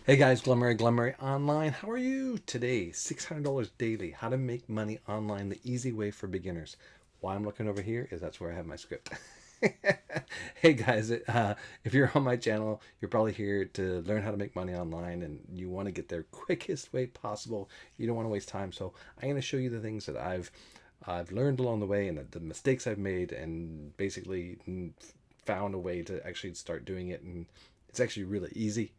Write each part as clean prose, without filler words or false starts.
Hey guys, Glen Murray Online. How are you today? $600 daily. How to make money online the easy way for beginners. Why I'm looking over here is that's where I have my script. Hey guys, if you're on my channel, you're probably here to learn how to make money online and you want to get there quickest way possible. You don't want to waste time. So I'm going to show you the things that I've learned along the way and the mistakes I've made and basically found a way to actually start doing it. And it's actually really easy.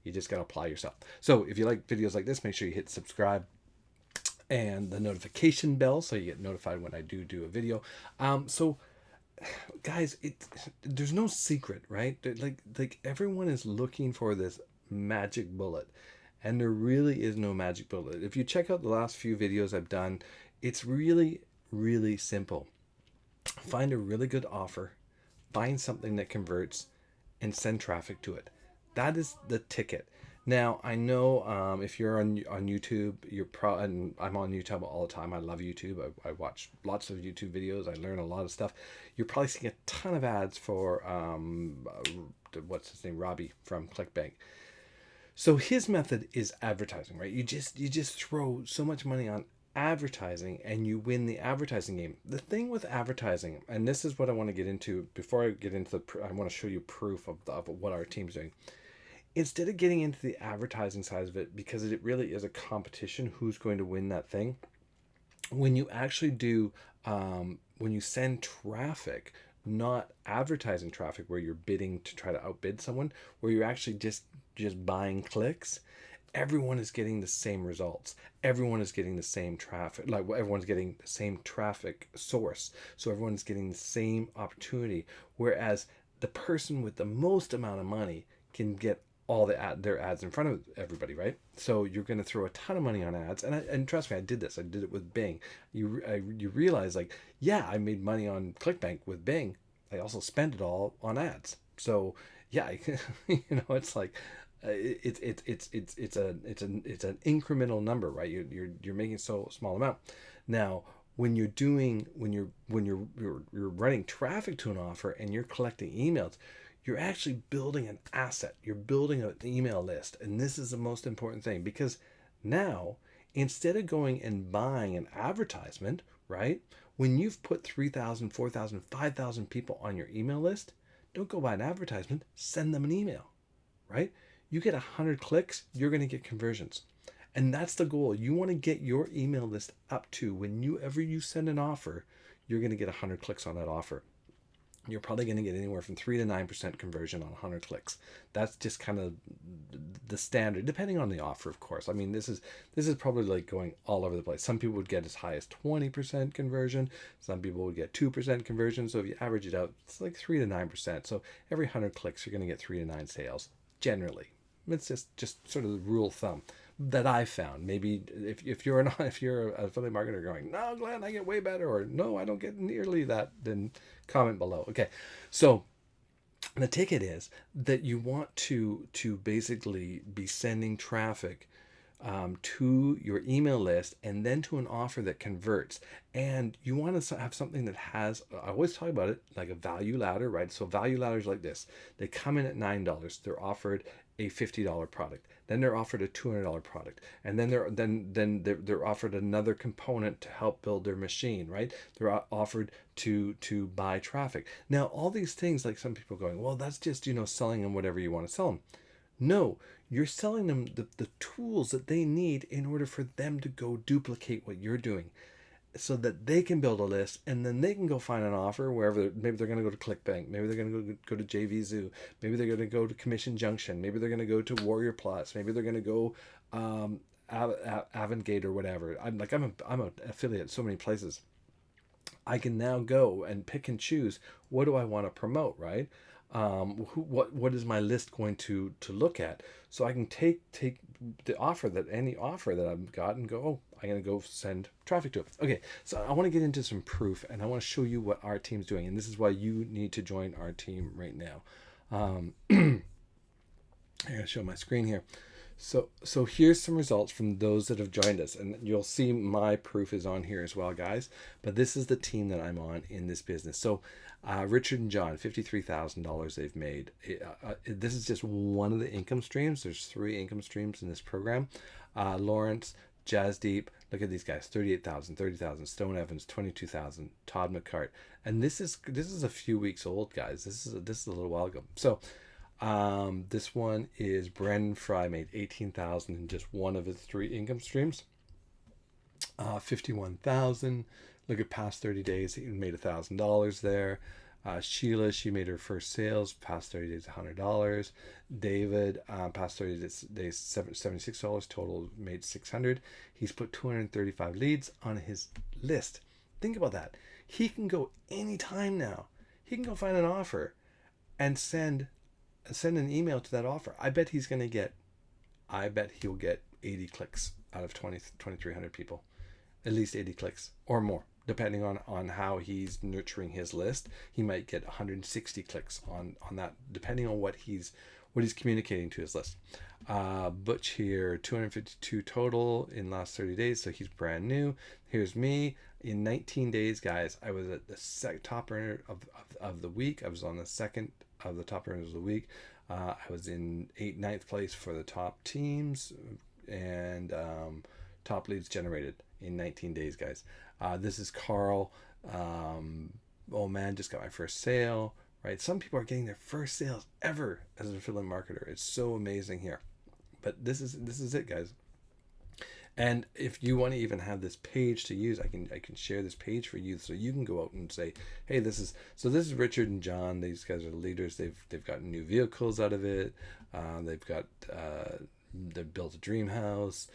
You just got to apply yourself. So if you like videos like this, make sure you hit subscribe and the notification bell so you get notified when I do a video. So guys, there's no secret, right? Like everyone is looking for this magic bullet, and there really is no magic bullet. If you check out the last few videos I've done, it's really simple. Find a really good offer, find something that converts, and send traffic to it. That is the ticket. Now I know if you're on YouTube, and I'm on YouTube all the time. I love YouTube. I watch lots of YouTube videos. I learn a lot of stuff. You're probably seeing a ton of ads for what's his name, Robbie from ClickBank. So his method is advertising, right? You just throw so much money on advertising and you win the advertising game. The thing with advertising, and this is what I want to get into before I get into I want to show you proof of what our team's doing. Instead of getting into the advertising side of it, because it really is a competition, who's going to win that thing, when you actually do when you send traffic, not advertising traffic where you're bidding to try to outbid someone, where you're actually just buying clicks, everyone is getting the same results, everyone is getting the same traffic, like everyone's getting the same traffic source, so everyone's getting the same opportunity, whereas the person with the most amount of money can get all their ads in front of everybody, right? So you're going to throw a ton of money on ads, and trust me, I did this. I did it with Bing. You realize, like, yeah, I made money on ClickBank with Bing. I also spent it all on ads. So yeah, it's like it's an incremental number, right? You're making so small amount. Now, when you're running traffic to an offer and you're collecting emails, you're actually building an asset. You're building an email list. And this is the most important thing, because now, instead of going and buying an advertisement, right? When you've put 3,000, 4,000, 5,000 people on your email list, don't go buy an advertisement, send them an email, right? You get 100 clicks, you're going to get conversions. And that's the goal. You want to get your email list up to, whenever you send an offer, you're going to get 100 clicks on that offer. You're probably going to get anywhere from 3 to 9% conversion on 100 clicks. That's just kind of the standard, depending on the offer, of course. I mean, this is probably like going all over the place. Some people would get as high as 20% conversion. Some people would get 2% conversion. So if you average it out, it's like 3 to 9%. So every 100 clicks, you're going to get 3 to 9 sales generally. It's just sort of the rule of thumb that I found. Maybe if you're an affiliate marketer going, no, Glenn, I get way better, or no, I don't get nearly that, then comment below. Okay, so the ticket is that you want to basically be sending traffic to your email list and then to an offer that converts. And you want to have something that has, I always talk about it, like a value ladder, right? So value ladders like this, they come in at $9. They're offered a $50 product, then they're offered a $200 product, and then they're offered another component to help build their machine, right? They're offered to buy traffic. Now all these things, like some people going, well, that's just selling them whatever you want to sell them. No, you're selling them the tools that they need in order for them to go duplicate what you're doing, so that they can build a list, and then they can go find an offer wherever. Maybe they're going to go to ClickBank, maybe they're going to go to JVZoo, maybe they're going to go to Commission Junction, maybe they're going to go to Warrior Plus, maybe they're going to go Avantgate or whatever. I'm an affiliate at so many places. I can now go and pick and choose, what do I want to promote, right? What is my list going to look at? So I can take any offer that I've got and go, oh, I'm going to go send traffic to it. Okay, so I want to get into some proof, and I want to show you what our team's doing, and this is why you need to join our team right now. I'm going to show my screen here. So here's some results from those that have joined us, and you'll see my proof is on here as well, guys. But this is the team that I'm on in this business. So Richard and John, $53,000 they've made. This is just one of the income streams. There's 3 income streams in this program. Lawrence, Jazzdeep, look at these guys: 38,000, 30,000. Stone Evans, 22,000. Todd McCart, and this is a few weeks old, guys. This is a little while ago. So this one is Brendan Fry made 18,000 in just one of his 3 income streams. 51,000. Look at past 30 days, he made $1,000 there. Sheila, she made her first sales past 30 days, $100. David, past 30 days, $76 total, made 600. He's put 235 leads on his list. Think about that. He can go anytime now. He can go find an offer and send an email to that offer. I bet he'll get 80 clicks out of 2,300 people, at least 80 clicks or more, depending on how he's nurturing his list. He might get 160 clicks on that, depending on what he's communicating to his list. Butch here, 252 total in last 30 days, so he's brand new. Here's me. In 19 days, guys, I was at the top earner of the week. I was on the second of the top earners of the week. I was in 9th place for the top teams and top leads generated in 19 days, guys. This is Carl. Oh man, just got my first sale, right? Some people are getting their first sales ever as an affiliate marketer. It's so amazing here. But this is it, guys. And if you want to even have this page to use, I can share this page for you, so you can go out and say, hey, this is Richard and John. These guys are the leaders. They've got new vehicles out of it. They've built a dream house.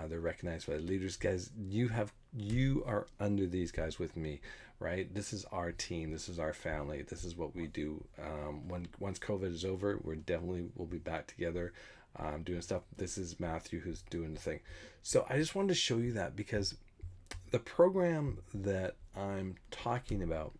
They're recognized by the leaders. Guys, you are under these guys with me, right? This is our team. This is our family. This is what we do. Once COVID is over, we'll be back together. Doing stuff. This is Matthew who's doing the thing. So I just wanted to show you that, because the program that I'm talking about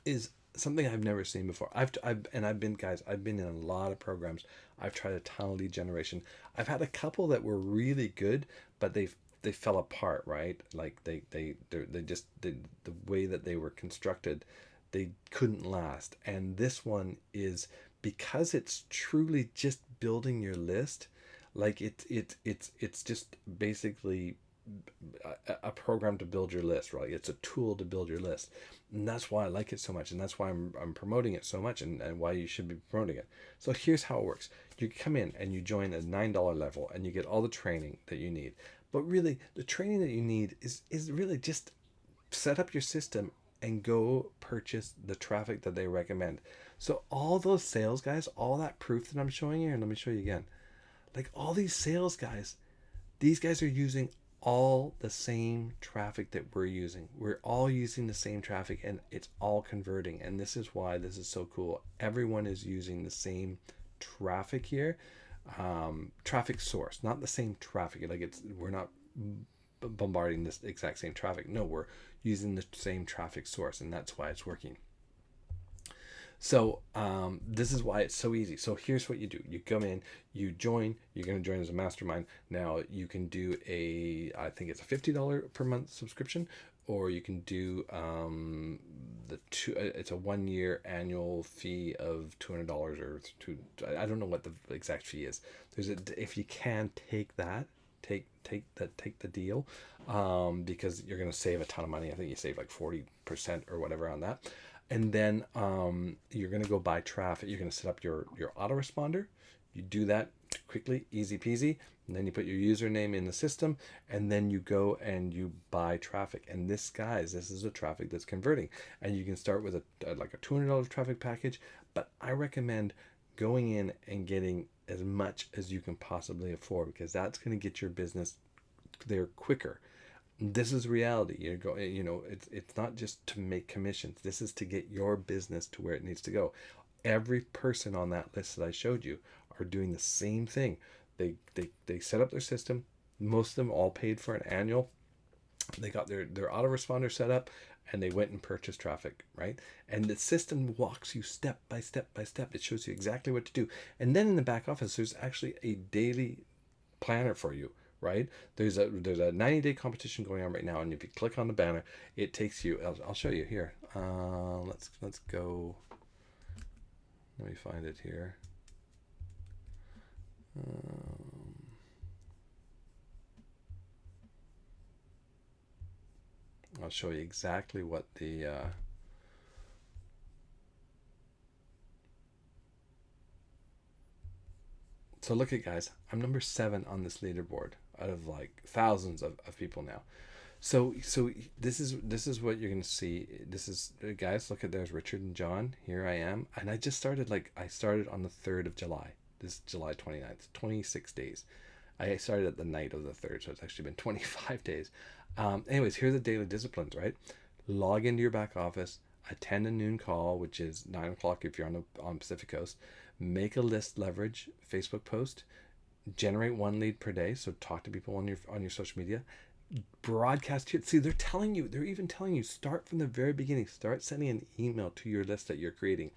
is something I've never seen before. I've been in a lot of programs. I've tried a ton of lead generation. I've had a couple that were really good, but they fell apart, right? Like the way that they were constructed, they couldn't last. And this one is, because it's truly just building your list, like it's just basically a program to build your list, right? It's a tool to build your list, and that's why I like it so much, and that's why I'm promoting it so much, and why you should be promoting it. So here's how it works: you come in and you join a $9 level, and you get all the training that you need. But really, the training that you need is really just set up your system and go purchase the traffic that they recommend. So all those sales guys, all that proof that I'm showing you, and let me show you again, like all these sales guys, these guys are using all the same traffic that we're using. We're all using the same traffic, and it's all converting. And this is why this is so cool. Everyone is using the same traffic here. Traffic source, not the same traffic. We're not bombarding this exact same traffic. No, we're using the same traffic source, and that's why it's working. So this is why it's so easy. So here's what you do: you come in, you join. You're going to join as a mastermind. Now you can do I think it's a $50 per month subscription, or you can do it's a 1 year annual fee of $200 or I don't know what the exact fee is. If you can take that. Take the deal, because you're going to save a ton of money. I think you save like 40% or whatever on that. And then you're going to go buy traffic. You're going to set up your autoresponder. You do that quickly, easy peasy. And then you put your username in the system, and then you go and you buy traffic. And this is a traffic that's converting. And you can start with a $200 traffic package, but I recommend going in and getting as much as you can possibly afford, because that's going to get your business there quicker. This is reality. It's not just to make commissions. This is to get your business to where it needs to go. Every person on that list that I showed you are doing the same thing. They set up their system. Most of them all paid for an annual. They got their autoresponder set up, and they went and purchased traffic, right? And the system walks you step by step by step. It shows you exactly what to do. And then in the back office, there's actually a daily planner for you, right? There's a 90-day competition going on right now, and if you click on the banner, it takes you. I'll show you here. Let's go. Let me find it here. I'll show you exactly what the so look at, guys, I'm number 7 on this leaderboard out of like thousands of people now. So this is what you're gonna see. This is, guys, look at, there's Richard and John. Here I am, and I started on the 3rd of July. This July 29th, 26 days. I started at the night of the 3rd, so it's actually been 25 days. Anyways, here's the daily disciplines, right? Log into your back office, attend a noon call, which is 9 o'clock if you're on Pacific Coast. Make a list leverage Facebook post. Generate 1 lead per day. So talk to people on your social media. Broadcast it. See, they're even telling you, start from the very beginning. Start sending an email to your list that you're creating.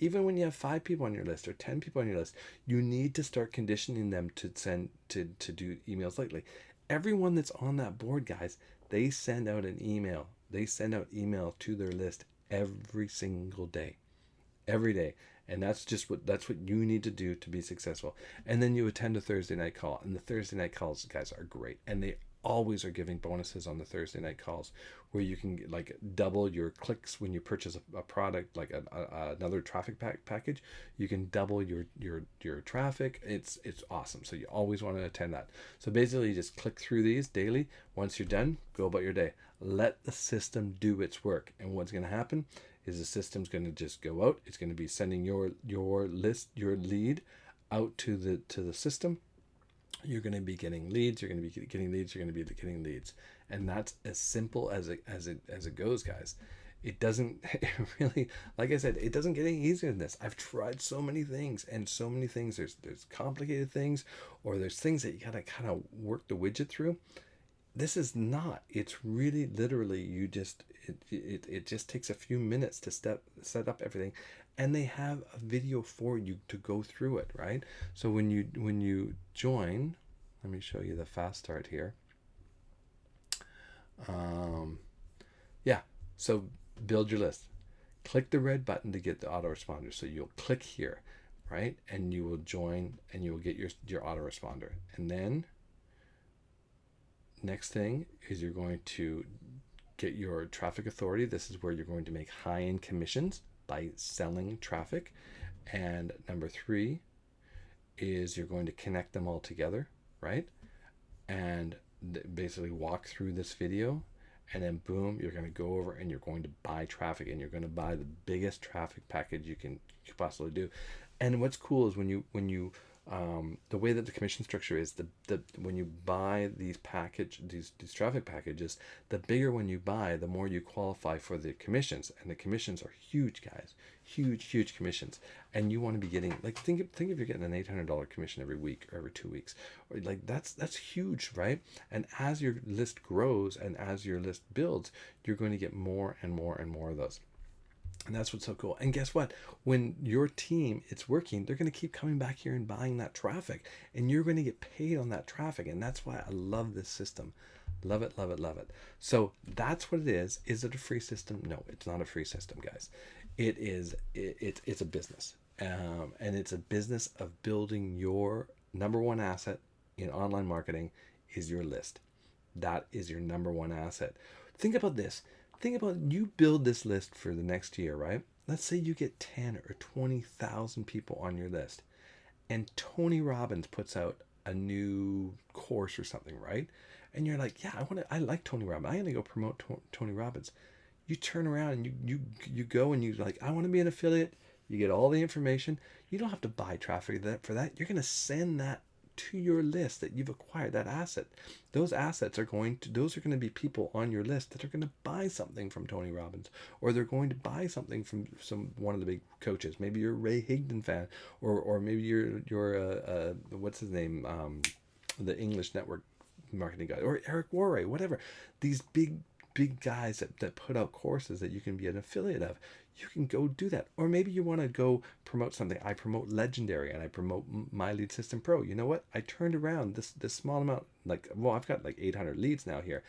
Even when you have 5 people on your list or 10 people on your list, you need to start conditioning them to send to do emails lately. Everyone that's on that board, guys, they send out an email. They send out email to their list every single day. Every day. And that's what you need to do to be successful. And then you attend a Thursday night call. And the Thursday night calls, guys, are great. And they always are giving bonuses on the Thursday night calls, where you can like double your clicks when you purchase a product, like another traffic package. You can double your traffic. It's awesome. So you always want to attend that. So basically, you just click through these daily. Once you're done, go about your day. Let the system do its work. And what's going to happen is the system's going to just go out. It's going to be sending your lead out to the system. You're going to be getting leads. You're going to be getting leads. You're going to be getting leads, and that's as simple as it goes, guys. It doesn't really, like I said, it doesn't get any easier than this. I've tried so many things, and so many things. There's complicated things, or there's things that you gotta kind of work the widget through. This is not. It's really literally it just takes a few minutes to set up everything, and they have a video for you to go through it, right? So when you join, let me show you the fast start here. Yeah, so build your list. Click the red button to get the autoresponder. So you'll click here, right? And you will join, and you will get your autoresponder. And then next thing is you're going to get your traffic authority. This is where you're going to make high-end commissions by selling traffic. And number 3 is you're going to connect them all together, right? And basically walk through this video, and then boom, you're going to go over and you're going to buy traffic, and you're going to buy the biggest traffic package you can possibly do. And what's cool is when you the way that the commission structure is, the when you buy these traffic packages, the bigger one you buy, the more you qualify for the commissions, and the commissions are huge, guys, huge commissions. And you want to be getting, like, think if you're getting an $800 commission every week or every 2 weeks, or like that's huge, right? And as your list grows and as your list builds, you're going to get more and more and more of those. And that's what's so cool. And guess what? When your team it's working, they're going to keep coming back here and buying that traffic, and you're going to get paid on that traffic. And that's why I love this system. Love it, love it, love it. So that's what it is. Is it a free system? No, it's not a free system, guys. It's a business. And it's a business of building your number one asset in online marketing is your list. That is your number one asset. Think about this. Think about, you build this list for the next year, right? Let's say you get 10 or 20,000 people on your list, and Tony Robbins puts out a new course or something, right? And you're like, yeah, I like Tony Robbins. I'm gonna go promote Tony Robbins. You turn around and you go and you like, I want to be an affiliate. You get all the information. You don't have to buy traffic for that. You're gonna send that to your list that you've acquired, that asset. Those assets are going to be people on your list that are going to buy something from Tony Robbins, or they're going to buy something from one of the big coaches. Maybe you're a Ray Higdon fan, or maybe you're what's his name, the English network marketing guy, or Eric Worre, whatever. These big big guys that put out courses that you can be an affiliate of. You can go do that. Or maybe you want to go promote something. I promote Legendary and I promote My Lead System Pro. You know what? I turned around this small amount, like, well, I've got like 800 leads now here.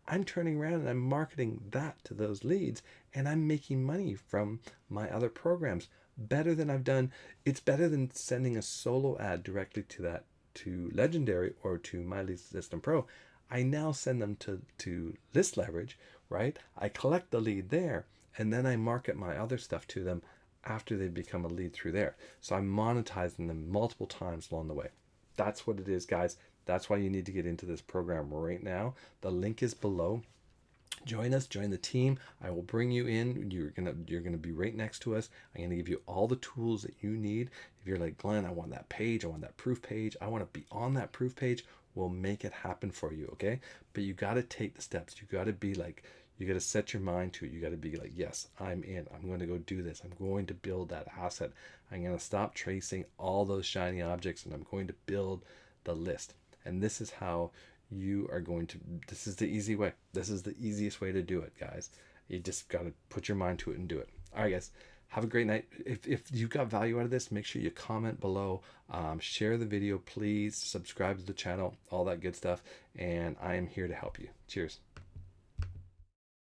I'm turning around and I'm marketing that to those leads, and I'm making money from my other programs better than I've done. It's better than sending a solo ad directly to Legendary or to My Lead System Pro. I now send them to List Leverage, right? I collect the lead there, and then I market my other stuff to them after they become a lead through there. So I'm monetizing them multiple times along the way. That's what it is, guys. That's why you need to get into this program right now. The link is below. Join us, join the team. I will bring you in. You're gonna be right next to us. I'm gonna give you all the tools that you need. If you're like, Glenn, I want that page, I want that proof page, I want to be on that proof page, we'll make it happen for you, okay? But you gotta take the steps. You gotta be like, you gotta set your mind to it. You gotta be like, yes, I'm in. I'm going to go do this. I'm going to build that asset. I'm gonna stop tracing all those shiny objects, and I'm going to build the list. And this is how you are going to, this is the easy way. This is the easiest way to do it, guys. You just got to put your mind to it and do it. All right, guys, have a great night. If you got value out of this, make sure you comment below, share the video, please subscribe to the channel, all that good stuff. And I am here to help you. Cheers.